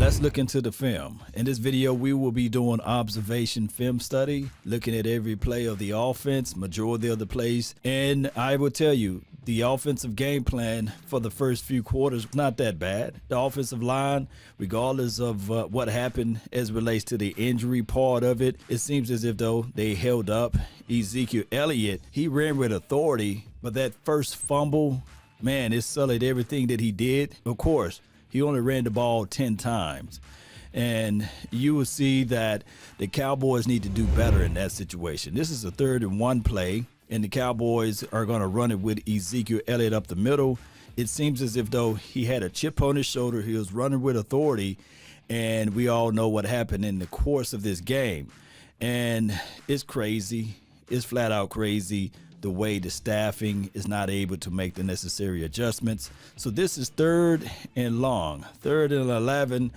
let's look into the film. In this video, we will be doing observation film study, looking at every play of the offense, majority of the plays. And I will tell you, the offensive game plan for the first few quarters, not that bad. The offensive line, regardless of what happened as it relates to the injury part of it, it seems as if though they held up. Ezekiel Elliott, he ran with authority, but that first fumble, man, it sullied everything that he did. Of course, he only ran the ball 10 times. And you will see that the Cowboys need to do better in that situation. This is a 3rd and 1 play, and the Cowboys are going to run it with Ezekiel Elliott up the middle. It seems as if though he had a chip on his shoulder. He was running with authority, and we all know what happened in the course of this game. And it's crazy. It's flat out crazy the way the staffing is not able to make the necessary adjustments. So this is 3rd and long, 3rd and 11,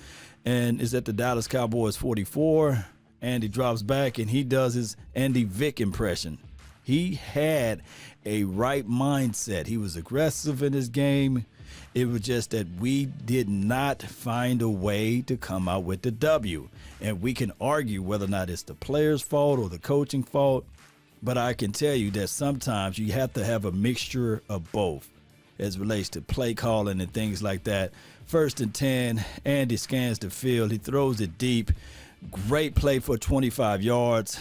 and is at the Dallas Cowboys 44. And he drops back and he does his Andy Vick impression. He had a right mindset. He was aggressive in his game. It was just that we did not find a way to come out with the W. And we can argue whether or not it's the player's fault or the coaching fault. But I can tell you that sometimes you have to have a mixture of both as it relates to play calling and things like that. 1st and 10, Andy scans the field. He throws it deep. Great play for 25 yards.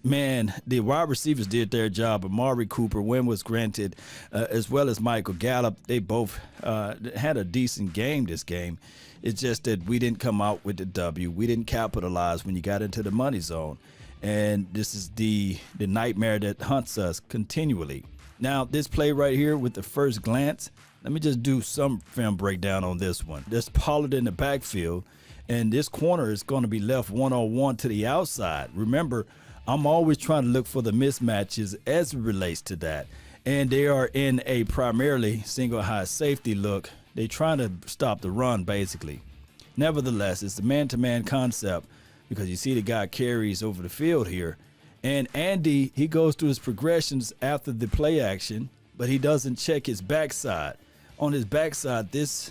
Man, the wide receivers did their job. Amari Cooper, win was granted, as well as Michael Gallup. They both had a decent game this game. It's just that we didn't come out with the W. We didn't capitalize when you got into the money zone. And this is the nightmare that haunts us continually. Now, this play right here with the first glance, let me just do some film breakdown on this one. There's Pollard in the backfield, and this corner is going to be left one-on-one to the outside. Remember, I'm always trying to look for the mismatches as it relates to that. And they are in a primarily single high safety look. They're trying to stop the run, basically. Nevertheless, it's the man-to-man concept because you see the guy carries over the field here. And Andy, he goes through his progressions after the play action, but he doesn't check his backside. On his backside, this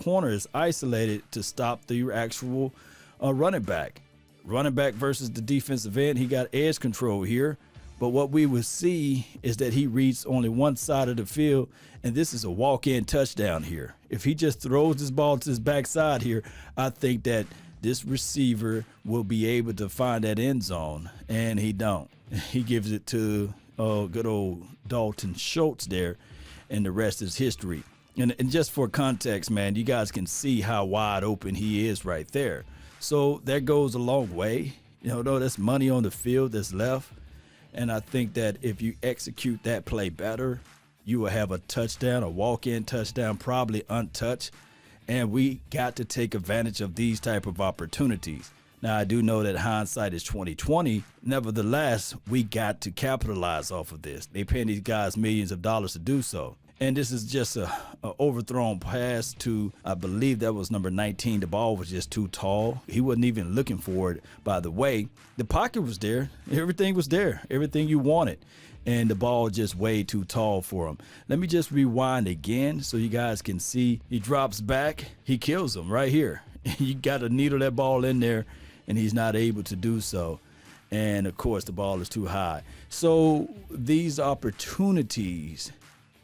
corner is isolated to stop the actual running back. Running back versus the defensive end, he got edge control here. But what we will see is that he reads only one side of the field, and this is a walk-in touchdown here. If he just throws this ball to his backside here, I think that this receiver will be able to find that end zone, and he don't. He gives it to good old Dalton Schultz there, and the rest is history. And just for context, man, you guys can see how wide open he is right there. So that goes a long way. You know, that's money on the field that's left. And I think that if you execute that play better, you will have a touchdown, a walk-in touchdown, probably untouched. And we got to take advantage of these type of opportunities. Now, I do know that hindsight is 20/20. Nevertheless, we got to capitalize off of this. They paying these guys millions of dollars to do so. And this is just a overthrown pass to, I believe that was number 19. The ball was just too tall. He wasn't even looking for it, by the way. The pocket was there. Everything was there. Everything you wanted. And the ball just way too tall for him. Let me just rewind again so you guys can see. He drops back. He kills him right here. You got to needle that ball in there, and he's not able to do so. And, of course, the ball is too high. So these opportunities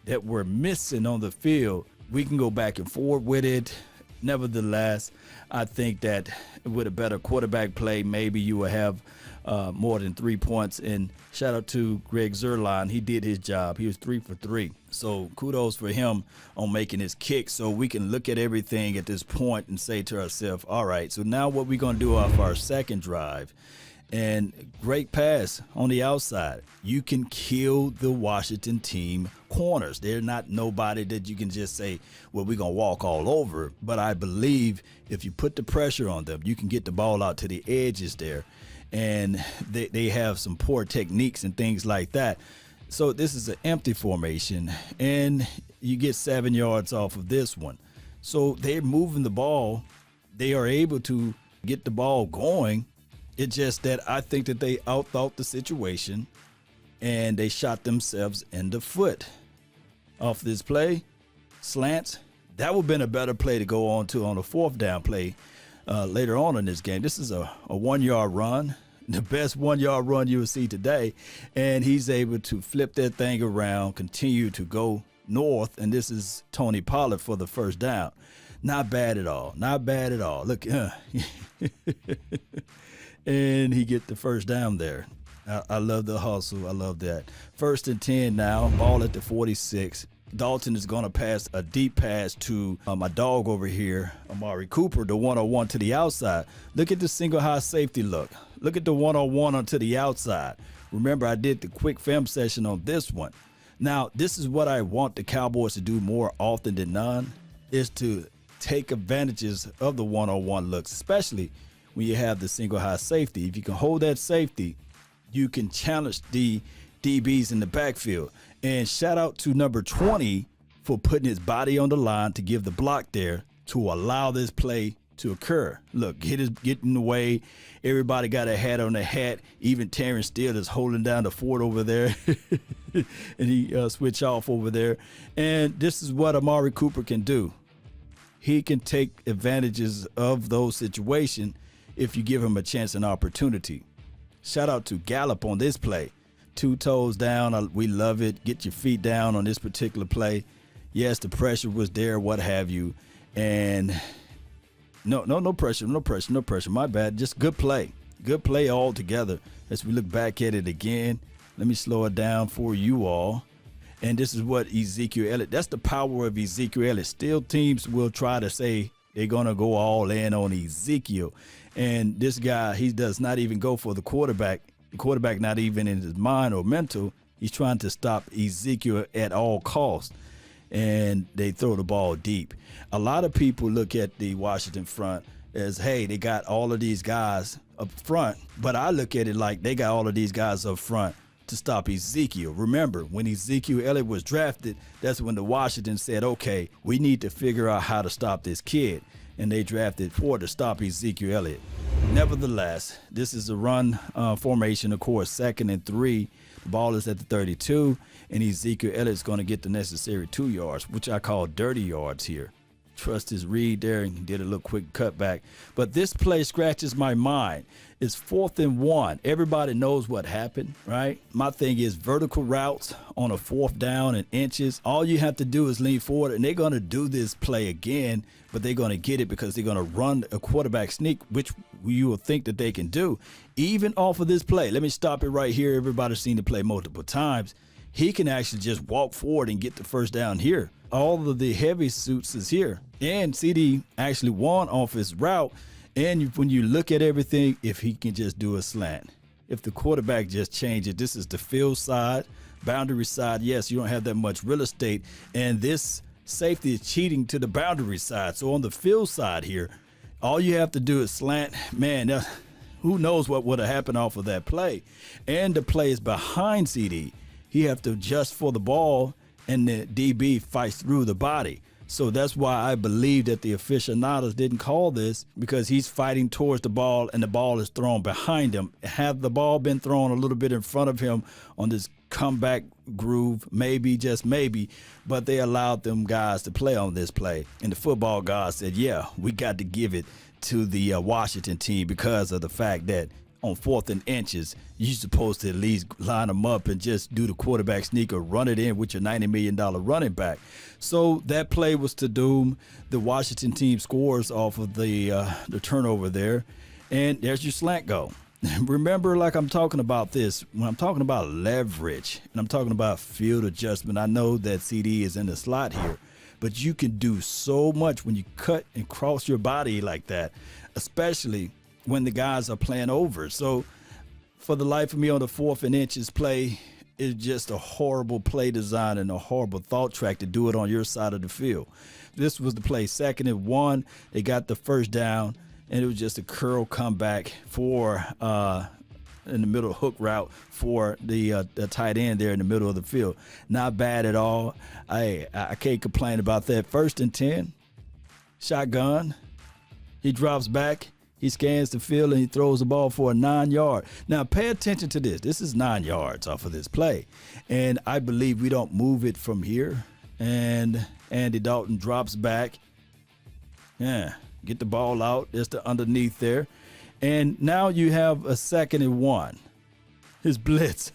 that we're missing on the field, we can go back and forth with it. Nevertheless, I think that with a better quarterback play, maybe you will have more than 3 points. And shout out to Greg Zuerlein. He did his job. He was 3 for 3. So kudos for him on making his kick. So we can look at everything at this point and say to ourselves, all right, so now what we're going to do off our second drive. And great pass on the outside. You can kill the Washington team corners. They're not nobody that you can just say, well, we're going to walk all over. But I believe if you put the pressure on them, you can get the ball out to the edges there. And they have some poor techniques and things like that. So this is an empty formation, and you get 7 yards off of this one. So they're moving the ball. They are able to get the ball going. It's just that I think that they outthought the situation, and they shot themselves in the foot. Off this play, slants, that would have been a better play to go on to on a 4th down play. later on in this game. This is a 1 yard run, the best 1 yard run you will see today. And he's able to flip that thing around, continue to go north. And this is Tony Pollard for the first down. Not bad at all. Not bad at all. Look, and he get the first down there. I love the hustle. I love that. 1st and 10 now, ball at the 46. Dalton is going to pass a deep pass to my dog over here, Amari Cooper, the 101 to the outside. Look at the single high safety look. Look at the 101 onto the outside. Remember, I did the quick film session on this one. Now, this is what I want the Cowboys to do more often than none, is to take advantages of the 101 looks, especially when you have the single high safety. If you can hold that safety, you can challenge the DBs in the backfield. And shout out to number 20 for putting his body on the line to give the block there to allow this play to occur. Look, get in the way. Everybody got a hat on the hat. Even Terrence Steele is holding down the fort over there. And he switch off over there. And this is what Amari Cooper can do. He can take advantages of those situations if you give him a chance and opportunity. Shout out to Gallup on this play. 2 toes down. We love it. Get your feet down on this particular play. Yes, the pressure was there, what have you. And no pressure. My bad. Just good play. Good play altogether. As we look back at it again, let me slow it down for you all. And this is what Ezekiel Elliott, that's the power of Ezekiel Elliott. Still, teams will try to say they're going to go all in on Ezekiel. And this guy, he does not even go for the quarterback. The quarterback not even in his mind or mental. He's trying to stop Ezekiel at all costs. And they throw the ball deep. A lot of people look at the Washington front as, hey, they got all of these guys up front. But I look at it like they got all of these guys up front to stop Ezekiel. Remember, when Ezekiel Elliott was drafted, that's when the Washington said, okay, we need to figure out how to stop this kid. And they drafted Ford to stop Ezekiel Elliott. Nevertheless, this is a run formation, of course, 2nd and 3. The ball is at the 32, and Ezekiel Elliott's going to get the necessary 2 yards, which I call dirty yards here. Trust his read there and did a little quick cutback. But this play scratches my mind. It's 4th and 1. Everybody knows what happened, right? My thing is vertical routes on a 4th down and inches. All you have to do is lean forward, and they're going to do this play again, but they're going to get it because they're going to run a quarterback sneak, which you will think that they can do. Even off of this play, let me stop it right here. Everybody's seen the play multiple times. He can actually just walk forward and get the first down here. All of the heavy suits is here. And CD actually won off his route. And when you look at everything, if he can just do a slant, if the quarterback just changes, this is the field side, boundary side. Yes, you don't have that much real estate. And this safety is cheating to the boundary side. So on the field side here, all you have to do is slant. Man, who knows what would have happened off of that play. And the play is behind CD. He have to adjust for the ball, and the DB fights through the body. So that's why I believe that the aficionados didn't call this, because he's fighting towards the ball and the ball is thrown behind him. Had the ball been thrown a little bit in front of him on this comeback groove, maybe, just maybe, but they allowed them guys to play on this play. And the football guys said, yeah, we got to give it to the Washington team because of the fact that on 4th and inches, you're supposed to at least line them up and just do the quarterback sneak or run it in with your $90 million running back. So that play was to doom. The Washington team scores off of the turnover there, and there's your slant go. Remember, like I'm talking about this, when I'm talking about leverage and I'm talking about field adjustment, I know that CD is in the slot here, but you can do so much when you cut and cross your body like that, especially when the guys are playing over. So for the life of me on the 4th and inches play, it's just a horrible play design and a horrible thought track to do it on your side of the field. This was the play, 2nd and 1. They got the first down, and it was just a curl comeback for in the middle hook route for the tight end there in the middle of the field. Not bad at all. I can't complain about that. 1st and 10, shotgun. He drops back. He scans the field and he throws the ball for a 9-yard. Now, pay attention to this. This is 9 yards off of this play. And I believe we don't move it from here. And Andy Dalton drops back. Yeah, get the ball out. There's the underneath there. And now you have a 2nd and 1. His blitz.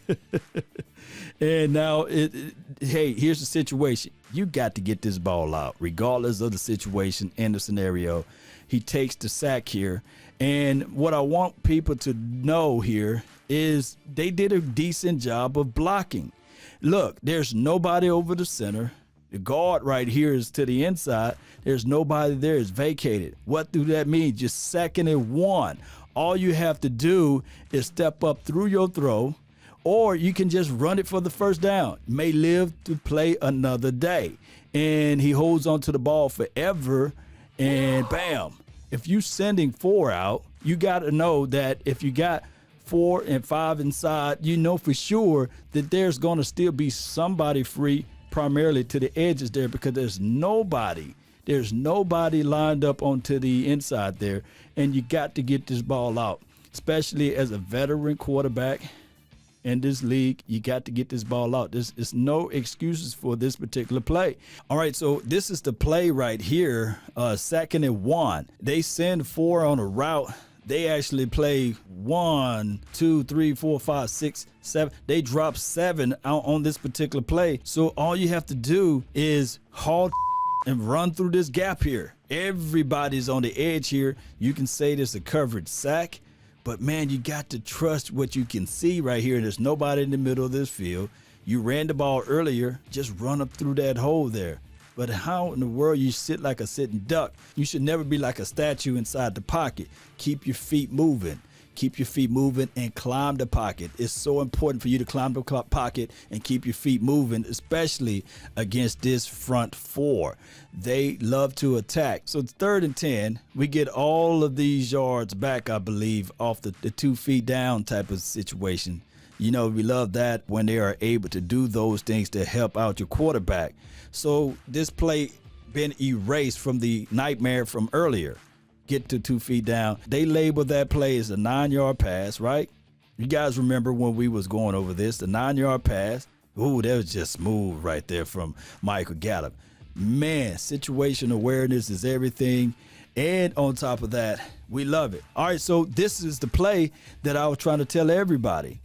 And now, hey, here's the situation. You got to get this ball out, regardless of the situation and the scenario. He takes the sack here. And what I want people to know here is they did a decent job of blocking. Look, there's nobody over the center. The guard right here is to the inside. There's nobody there. It's vacated. What do that mean? Just 2nd and 1. All you have to do is step up through your throw, or you can just run it for the first down. May live to play another day. And he holds on to the ball forever, and bam. If you're sending 4 out, you got to know that if you got 4 and 5 inside, you know for sure that there's going to still be somebody free, primarily to the edges there, because there's nobody lined up onto the inside there. And you got to get this ball out, especially as a veteran quarterback in this league. You got to get this ball out. There's no excuses for this particular play. All right, so this is the play right here, 2nd and 1. They send 4 on a route. They actually play 1, 2, 3, 4, 5, 6, 7. They drop 7 out on this particular play. So all you have to do is haul and run through this gap here. Everybody's on the edge here. You can say this a coverage sack, but man, you got to trust what you can see right here. There's nobody in the middle of this field. You ran the ball earlier, just run up through that hole there. But how in the world you sit like a sitting duck? You should never be like a statue inside the pocket. Keep your feet moving. Keep your feet moving and climb the pocket. It's so important for you to climb the pocket and keep your feet moving, especially against this front 4. They love to attack. So it's 3rd and 10. We get all of these yards back, I believe, off the 2 feet down type of situation. You know, we love that when they are able to do those things to help out your quarterback. So this play been erased from the nightmare from earlier. Get to 2 feet down. They label that play as a 9-yard pass, right? You guys remember when we was going over this, the 9-yard pass. Ooh, that was just smooth right there from Michael Gallup. Man, situational awareness is everything. And on top of that, we love it. All right, so this is the play that I was trying to tell everybody.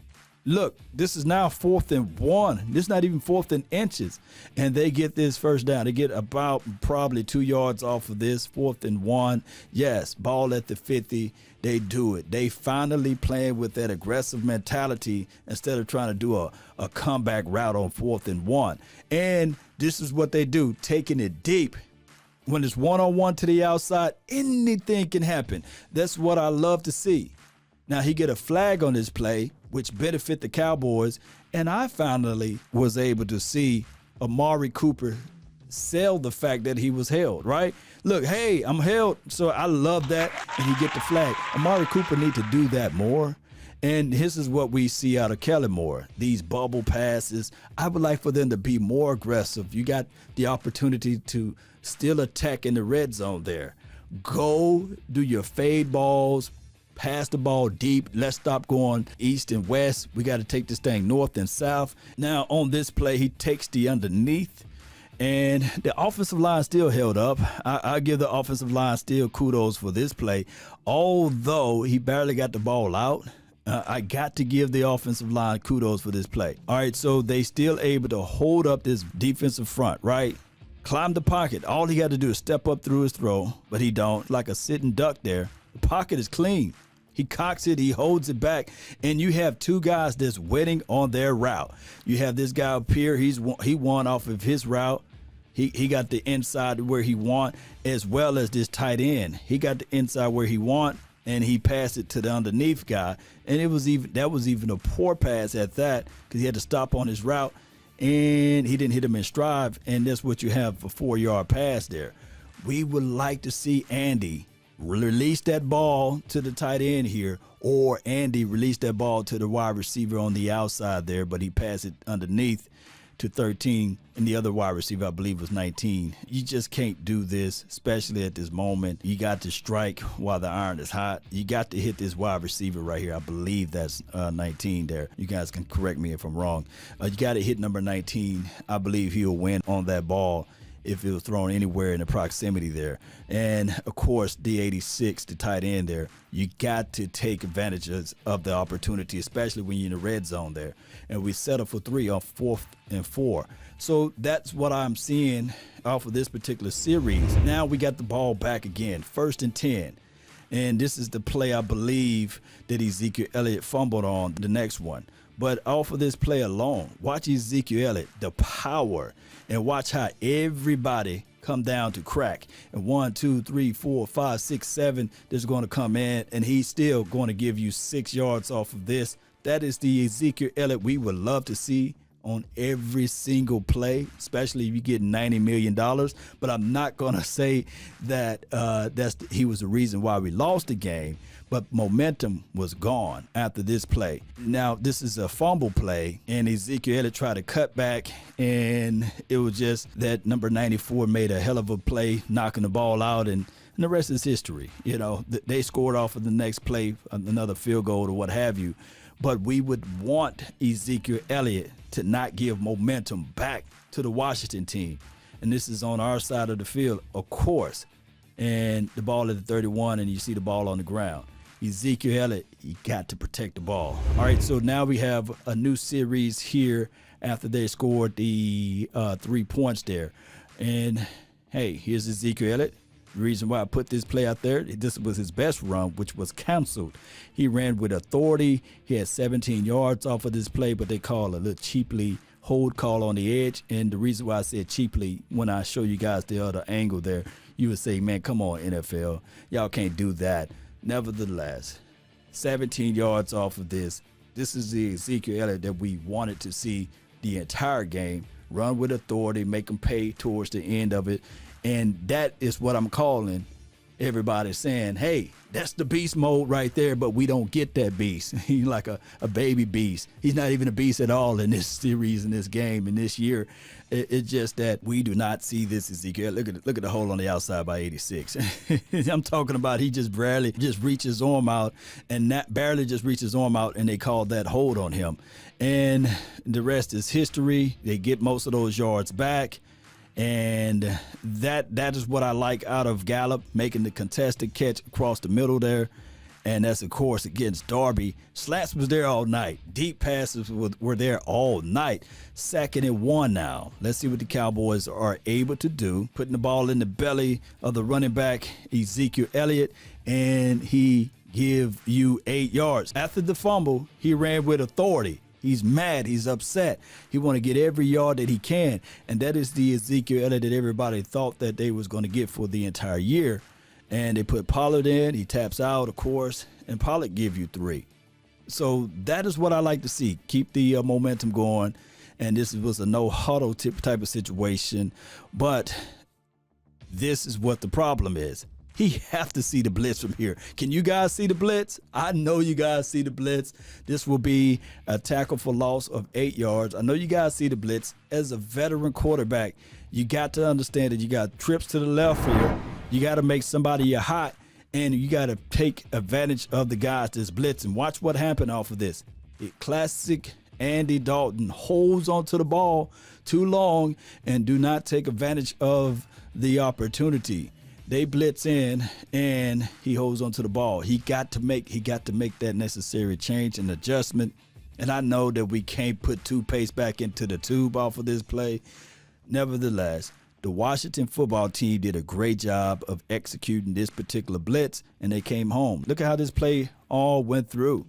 Look, this is now 4th and 1. This is not even 4th and inches. And they get this first down. They get about probably 2 yards off of this, 4th and 1. Yes, ball at the 50. They do it. They finally playing with that aggressive mentality instead of trying to do a comeback route on 4th and 1. And this is what they do, taking it deep. When it's one-on-one to the outside, anything can happen. That's what I love to see. Now, he get a flag on this play, which benefit the Cowboys, and I finally was able to see Amari Cooper sell the fact that he was held, right? Look, hey, I'm held, so I love that, and he get the flag. Amari Cooper need to do that more, and this is what we see out of Kellen Moore, these bubble passes. I would like for them to be more aggressive. You got the opportunity to still attack in the red zone there. Go do your fade balls, pass the ball deep. Let's stop going east and west. We got to take this thing north and south. Now on this play, he takes the underneath, and the offensive line still held up. I give the offensive line still kudos for this play. Although he barely got the ball out, I got to give the offensive line kudos for this play. All right, so they still able to hold up this defensive front, right? Climb the pocket. All he got to do is step up through his throw, but he don't. Like a sitting duck there. The pocket is clean. He cocks it, he holds it back, and you have 2 guys that's waiting on their route. You have this guy up here, he won off of his route. He got the inside where he want, as well as this tight end. He got the inside where he want, and he passed it to the underneath guy. And that was even a poor pass at that, because he had to stop on his route, and he didn't hit him in stride, and that's what you have for 4-yard pass there. We would like to see Andy release that ball to the tight end here, or Andy release that ball to the wide receiver on the outside there, but he passed it underneath to 13, and the other wide receiver, I believe, was 19. You just can't do this, especially at this moment. You got to strike while the iron is hot. You got to hit this wide receiver right here. I believe that's 19 there. You guys can correct me if I'm wrong. You got to hit number 19. I believe he'll win on that ball. if it was thrown anywhere in the proximity there. And of course, the 86, the tight end there, you got to take advantages of the opportunity, especially when you're in the red zone there. And we settled for 3 on 4th and 4. So that's what I'm seeing off of this particular series. Now we got the ball back again, 1st and 10. And this is the play, I believe, that Ezekiel Elliott fumbled on the next one. But off of this play alone, watch Ezekiel Elliott, the power, and watch how everybody come down to crack. And 1, 2, 3, 4, 5, 6, 7, that's going to come in, and he's still going to give you 6 yards off of this. That is the Ezekiel Elliott we would love to see on every single play, especially if you get $90 million. But I'm not going to say that he was the reason why we lost the game, but momentum was gone after this play. Now, this is a fumble play, and Ezekiel Elliott tried to cut back, and it was just that number 94 made a hell of a play, knocking the ball out, and the rest is history. You know, they scored off of the next play, another field goal or what have you. But we would want Ezekiel Elliott to not give momentum back to the Washington team. And this is on our side of the field, of course. And the ball at the 31, and you see the ball on the ground. Ezekiel Elliott, he got to protect the ball. All right, so now we have a new series here after they scored the 3 points there. And, hey, here's Ezekiel Elliott. The reason why I put this play out there, this was his best run, which was canceled. He ran with authority. He had 17 yards off of this play, but they called a little cheaply hold call on the edge. And the reason why I said cheaply, when I show you guys the other angle there, you would say, man, come on, NFL. Y'all can't do that. Nevertheless, 17 yards off of this. This is the Ezekiel Elliott that we wanted to see the entire game. Run with authority, make them pay towards the end of it. And that is what I'm calling everybody saying, hey, that's the beast mode right there, but we don't get that beast. He's like a baby beast. He's not even a beast at all in this series, in this game, in this year. It's just that we do not see this Ezekiel. Look at the hole on the outside by 86. I'm talking about he just barely just reaches his arm out, and that barely just reaches his arm out, and they called that hold on him. And the rest is history. They get most of those yards back. And that is what I like out of Gallup, making the contested catch across the middle there. And that's, of course, against Darby. Slats was there all night. Deep passes were there all night. 2nd and 1 now. Let's see what the Cowboys are able to do. Putting the ball in the belly of the running back, Ezekiel Elliott, and he give you 8 yards. After the fumble, he ran with authority. He's mad. He's upset. He want to get every yard that he can. And that is the Ezekiel Elliott that everybody thought that they was going to get for the entire year. And they put Pollard in. He taps out, of course, and Pollard give you 3. So that is what I like to see. Keep the momentum going. And this was a no huddle type of situation. But this is what the problem is. He have to see the blitz from here. Can you guys see the blitz? I know you guys see the blitz. This will be a tackle for loss of 8 yards. I know you guys see the blitz. As a veteran quarterback, you got to understand that you got trips to the left here. You got to make somebody hot, and you got to take advantage of the guys that's blitzing. Watch what happened off of this. Classic Andy Dalton holds onto the ball too long and do not take advantage of the opportunity. They blitz in, and he holds onto the ball. He got to make that necessary change and adjustment. And I know that we can't put toothpaste back into the tube off of this play. Nevertheless, the Washington football team did a great job of executing this particular blitz, and they came home. Look at how this play all went through.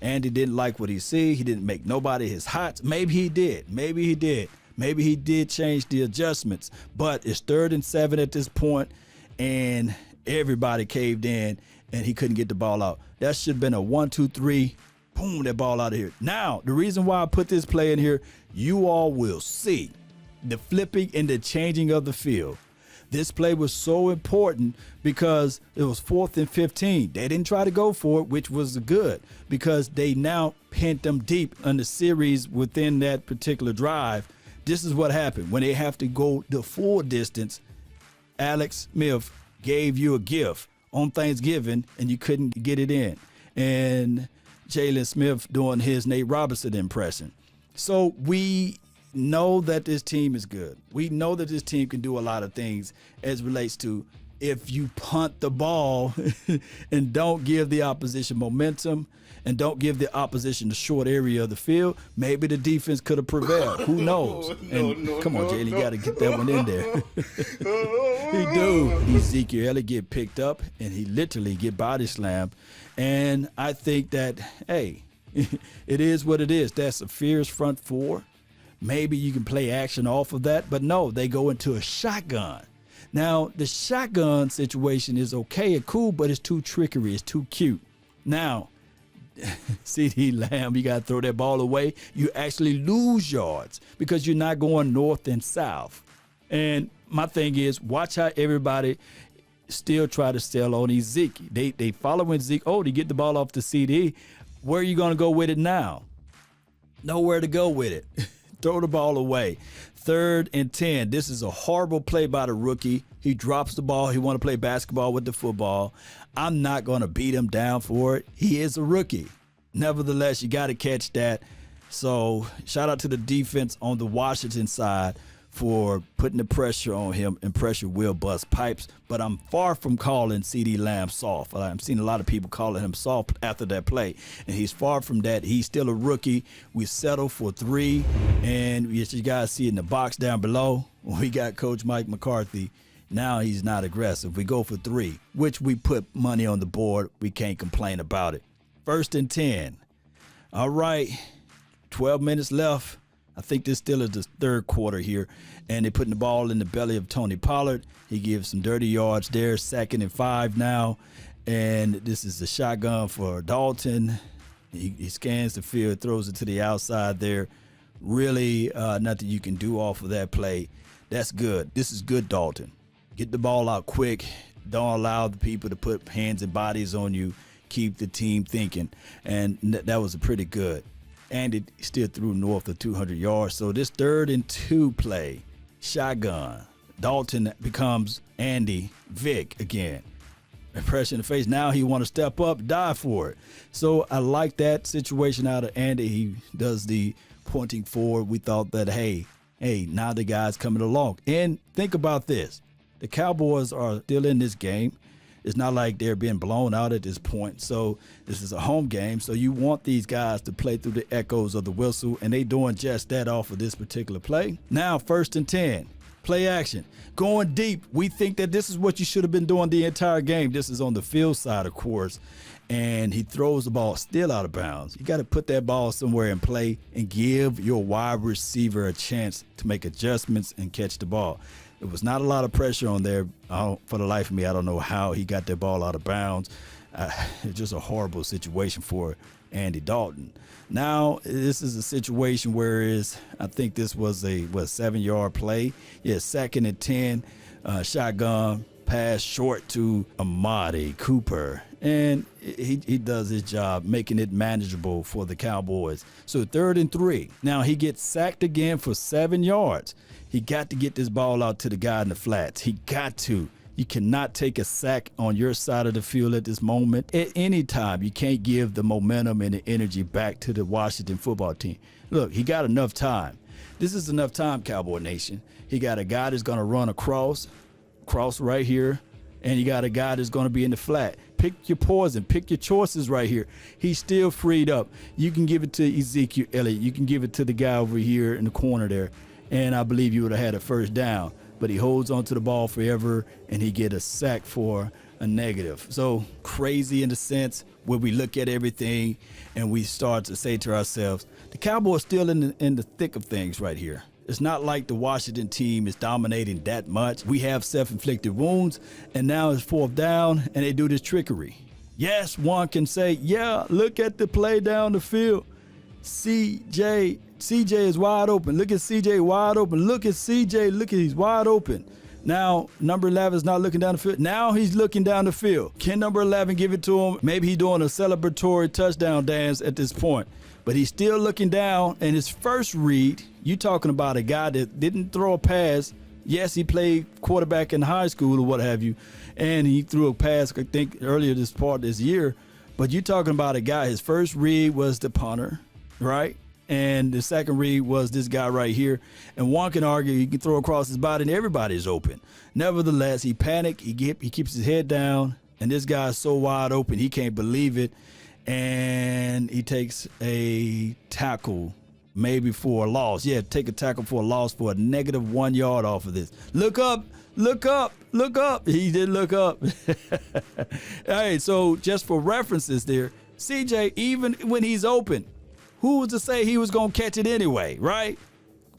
Andy didn't like what he see. He didn't make nobody his hots. Maybe he did. Maybe he did. Maybe he did change the adjustments. But it's 3rd and 7 at this point. And everybody caved in, and he couldn't get the ball out. That should have been a 1, 2, 3, boom, that ball out of here. Now, the reason why I put this play in here, you all will see the flipping and the changing of the field. This play was so important because it was 4th and 15. They didn't try to go for it, which was good, because they now pinned them deep on the series within that particular drive. This is what happened. When they have to go the full distance, Alex Smith gave you a gift on Thanksgiving, and you couldn't get it in. And Jalen Smith doing his Nate Robinson impression. So we know that this team is good. We know that this team can do a lot of things as relates to if you punt the ball and don't give the opposition momentum and don't give the opposition the short area of the field, maybe the defense could have prevailed. Who knows? Come on, Jalen, you got to get that one in there. He do. Ezekiel Elliott get picked up, and he literally get body slammed. And I think that, hey, it is what it is. That's a fierce front four. Maybe you can play action off of that, but no, they go into a shotgun. Now, the shotgun situation is okay and cool, but it's too trickery. It's too cute. Now, CeeDee Lamb, you got to throw that ball away. You actually lose yards because you're not going north and south. And my thing is, watch how everybody still try to sell on Ezekiel. They following Zeke. Oh, to get the ball off the CD. Where are you going to go with it now? Nowhere to go with it. Throw the ball away. 3rd and 10. This is a horrible play by the rookie. He drops the ball. He want to play basketball with the football. I'm not going to beat him down for it. He is a rookie. Nevertheless, you got to catch that. So shout out to the defense on the Washington side for putting the pressure on him, and pressure will bust pipes. But I'm far from calling CeeDee Lamb soft. I've seen a lot of people calling him soft after that play, and he's far from that. He's still a rookie. We settle for 3, and as you guys see in the box down below, we got Coach Mike McCarthy. Now he's not aggressive. We go for 3, which we put money on the board. We can't complain about it. 1st and 10. All right, 12 minutes left. I think this still is the 3rd quarter here, and they're putting the ball in the belly of Tony Pollard. He gives some dirty yards there. 2nd and 5 now, and this is the shotgun for Dalton. He scans the field, throws it to the outside there. Really nothing you can do off of that play. That's good. This is good, Dalton. Get the ball out quick. Don't allow the people to put hands and bodies on you. Keep the team thinking, and that was pretty good. And it still threw north of 200 yards. So this 3rd and 2 play, shotgun. Dalton becomes Andy Vick again. Pressure in the face. Now he want to step up, die for it. So I like that situation out of Andy. He does the pointing forward. We thought that, hey, now the guy's coming along. And think about this. The Cowboys are still in this game. It's not like they're being blown out at this point. So this is a home game. So you want these guys to play through the echoes of the whistle, and they doing just that off of this particular play. Now, 1st and 10. Play action. Going deep. We think that this is what you should have been doing the entire game. This is on the field side, of course. And he throws the ball still out of bounds. You got to put that ball somewhere and play and give your wide receiver a chance to make adjustments and catch the ball. There was not a lot of pressure on there. For the life of me, I don't know how he got that ball out of bounds. It's just a horrible situation for Andy Dalton. Now, this is a situation where I think this was a 7-yard play. Yeah, 2nd and 10, shotgun, pass short to Amari Cooper. And he does his job, making it manageable for the Cowboys. So 3rd and 3. Now he gets sacked again for 7 yards. He got to get this ball out to the guy in the flats. He got to. You cannot take a sack on your side of the field at this moment. At any time, you can't give the momentum and the energy back to the Washington football team. Look, he got enough time. This is enough time, Cowboy Nation. He got a guy that's going to run across right here, and you got a guy that's going to be in the flat. Pick your poison. Pick your choices right here. He's still freed up. You can give it to Ezekiel Elliott. You can give it to the guy over here in the corner there, and I believe you would have had a first down. But he holds onto the ball forever, and he get a sack for a negative. So crazy in the sense where we look at everything and we start to say to ourselves, the Cowboys still in the thick of things right here. It's not like the Washington team is dominating that much. We have self-inflicted wounds, and now it's 4th down, and they do this trickery. Yes, one can say, yeah, look at the play down the field. CJ is wide open. Look at CJ wide open. Look at CJ. Look at he's wide open. Now, number 11 is not looking down the field. Now he's looking down the field. Can number 11 give it to him? Maybe he's doing a celebratory touchdown dance at this point. But he's still looking down, and his first read, you talking about a guy that didn't throw a pass. Yes, he played quarterback in high school or what have you, and he threw a pass, I think, earlier this year. But you're talking about a guy, his first read was the punter, right? and the second read was this guy right here. And one can argue he can throw across his body and everybody's open. Nevertheless, he panicked. He keeps his head down, and this guy is so wide open he can't believe it. And he takes a tackle, maybe for a loss. Yeah, take a tackle for a loss for a negative 1 yard off of this. Look up, look up, look up. He did look up. Hey, so just for references there, CJ, even when he's open, who was to say he was going to catch it anyway, right?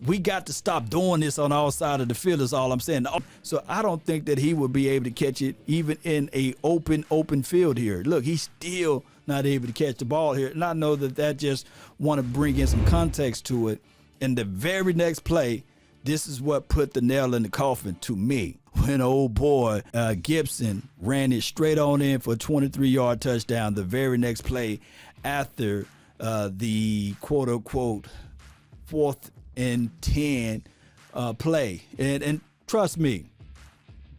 We got to stop doing this on our side of the field is all I'm saying. So I don't think that he would be able to catch it even in a open field here. Look, he's still not able to catch the ball here. And I know that just want to bring in some context to it. And the very next play, this is what put the nail in the coffin to me. When old boy Gibson ran it straight on in for a 23-yard touchdown the very next play after the quote-unquote 4th and 10 play. And trust me,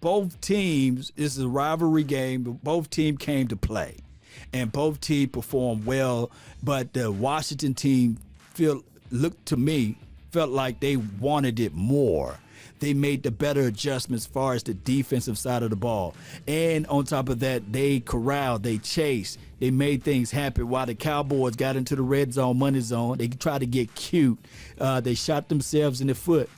both teams, this is a rivalry game, but both teams came to play. And both teams performed well, but the Washington team felt like they wanted it more. They made the better adjustments as far as the defensive side of the ball. And on top of that, they corralled, they chased, they made things happen while the Cowboys got into the red zone, money zone. They tried to get cute. They shot themselves in the foot,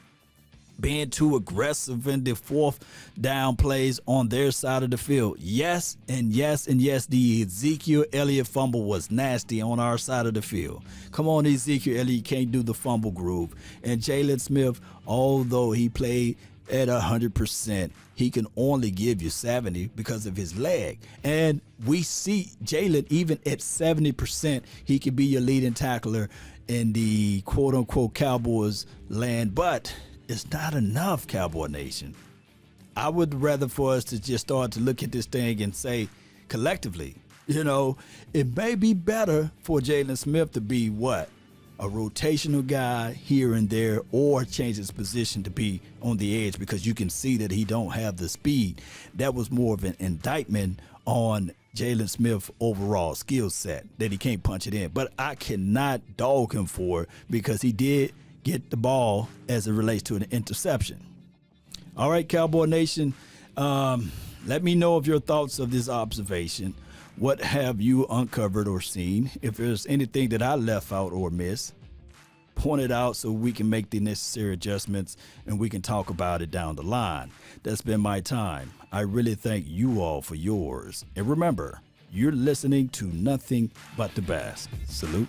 being too aggressive in the 4th down plays on their side of the field. Yes, and yes, and yes, the Ezekiel Elliott fumble was nasty on our side of the field. Come on, Ezekiel Elliott, you can't do the fumble groove. And Jalen Smith, although he played at 100%, he can only give you 70 because of his leg. And we see Jalen, even at 70%, he could be your leading tackler in the quote-unquote Cowboys land. But it's not enough, Cowboy Nation. I would rather for us to just start to look at this thing and say collectively, it may be better for Jalen Smith to be what? A rotational guy here and there, or change his position to be on the edge, because you can see that he don't have the speed. That was more of an indictment on Jalen Smith's overall skill set, that he can't punch it in. But I cannot dog him for it, because he did get the ball as it relates to an interception. All right, Cowboy Nation, let me know of your thoughts of this observation. What have you uncovered or seen? If there's anything that I left out or missed, point it out so we can make the necessary adjustments and we can talk about it down the line. That's been my time. I really thank you all for yours. And remember, you're listening to nothing but the best. Salute.